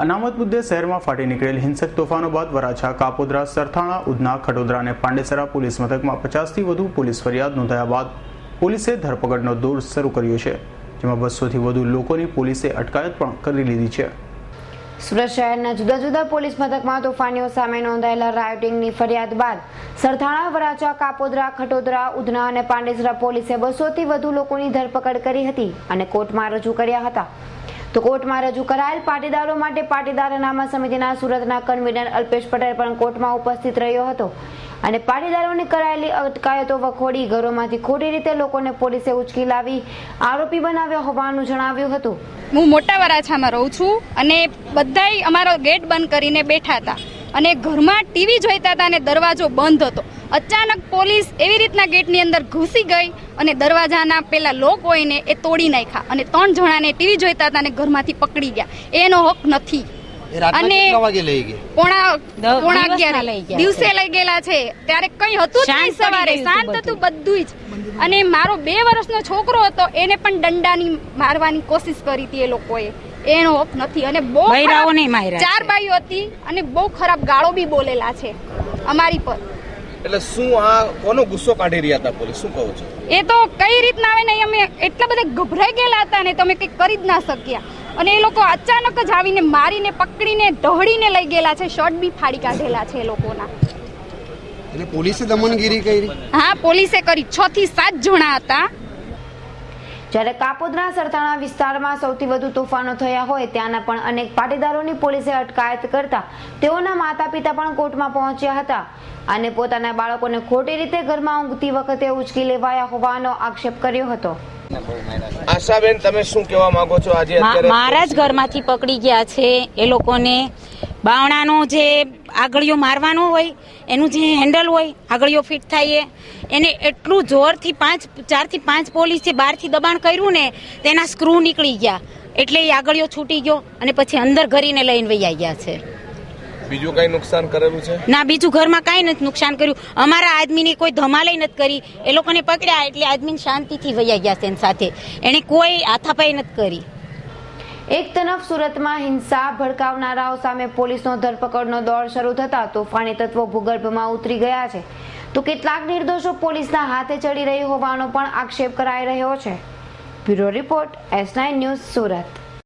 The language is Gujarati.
અનામત મુદ્દે શહેરમાં ફાટી નીકળેલ હિંસક તોફાનો બાદ વરાછા, કાપોદ્રા, સરથાણા, ઉધના, ખટોદરા અને પાંડેસરા પોલીસ મથકમાં 50થી વધુ પોલીસ ફરિયાદ નોંધાયા બાદ પોલીસે ધરપકડનો દોર શરૂ કર્યો છે, જેમાં 200થી વધુ લોકોની પોલીસે અટકાયત પણ કરી લીધી છે। સુરત શહેરના જુદા જુદા પોલીસ મથકમાં તોફાનીઓ સામે નોંધાયેલા રાયોટિંગની ફરિયાદ બાદ સરથાણા, વરાછા, કાપોદ્રા, ખટોદરા, ઉધના અને પાંડેસરા પોલીસે 200થી વધુ લોકોની ધરપકડ કરી હતી અને કોર્ટમાં રજૂ કર્યા હતા। તો કોર્ટમાં રજૂ કરાયેલ પાટીદારો માટે પાટીદાર અનામત સમિતિના સુરતના કન્વીનર અલ્પેશ પટેલ પણ કોર્ટમાં ઉપસ્થિત રહ્યો હતો અને પાટીદારોની કરાયેલી અટકાયતો વખોડી ઘરોમાંથી ખોટી રીતે લોકોને પોલીસે ઉચકી લાવી આરોપી બનાવ્યા હોવાનું જણાવ્યું હતું। હું મોટા વરાછામાં રહું છું અને બધાય અમારો ગેટ બંધ કરીને બેઠા હતા અને ઘરમાં ટીવી જોઈતા હતા અને દરવાજો બંધ હતો। અચાનક પોલીસ એવી રીતના ગેટની અંદર ઘૂસી ગઈ અને દરવાજાના પેલા લોક હોય ને એ તોડી નાખ્યા અને 3 જણાને ટીવી જોઈતા હતા અને ઘરમાંથી પકડી ગયા। એનો હક નથી અને પોણા 11 દિવસે લઈ ગયેલા છે, ત્યારે કઈ હતું જ નહીં, સવારે શાંત હતું બધું જ। અને મારો 2 વર્ષનો છોકરો હતો, એને પણ દંડાની મારવાની કોશિશ કરી હતી એ લોકોએ, એનો હક નથી। અને બહુ 4 બાઈઓ હતી અને બહુ ખરાબ ગાળો બી બોલેલા છે અમારી પર। એટલે શું આ કોનો ગુસ્સો કાઢી રહ્યા હતા પોલીસ, શું કહો છો? એ તો કઈ રીતના આવે ને, અમે એટલા બધા ગભરાઈ ગયેલા હતા ને તમે કઈ કરી જ ના શક્યા અને એ લોકો અચાનક જ આવીને મારીને પકડીને ઢહડીને લઈ ગયેલા છે, શર્ટ બી ફાડી કાઢેલા છે એ લોકોના। એટલે પોલીસે દમનગીરી કરી? હા, પોલીસે કરી। 6 થી 7 જણા હતા। જ્યારે કાપોદ્રા, સરથાણા વિસ્તારમાં સૌથી વધુ તોફાનો થયા હોય ત્યાંના પણ અનેક પાટીદારોની પોલીસે અટકાયત કરતા તેઓના માતા પિતા પણ કોર્ટમાં પહોંચ્યા હતા અને પોતાના બાળકોને ખોટી રીતે ઘરમાં ઊંઘતી વખતે ઉચકી લેવાયા હોવાનો આક્ષેપ કર્યો હતો। આશાબેન, તમે શું કહેવા માંગો છો? આજે મારા જ ઘરમાંથી પકડી ગયા છે એ લોકોને। બાવણાનો જે આગળીઓ મારવાનો હોય એનું જે હેન્ડલ હોય, આગળીઓ ફિટ થાય એને એટલું જોરથી 4 થી 5 પોલીસે બહારથી દબાણ કર્યું ને તેના સ્ક્રૂ નીકળી ગયા, એટલે એ આગળીઓ છૂટી ગયો અને પછી અંદર ઘરીને લઈને વૈયા ગયા છે। બીજું કઈ નુકસાન કરેલું છે? ના, બીજું ઘરમાં કઈ નથી નુકસાન કર્યું। અમારા આદમીની કોઈ ધમાલાઈ નથી કરી, એ લોકોને પકડ્યા એટલે આદમી શાંતિથી વૈયા ગયા છે, એની સાથે એને કોઈ હાથાપાઈ નથી કરી। એક તરફ સુરતમાં હિંસા ભડકાવનારાઓ સામે પોલીસનો ધરપકડનો દોર શરૂ થતા તોફાની તત્વો ભૂગર્ભમાં ઉતરી ગયા છે, તો કેટલાક નિર્દોષો પોલીસના હાથે ચડી રહી હોવાનો પણ આક્ષેપ કરાઈ રહ્યો છે। Bureau report, S9 news, Surat.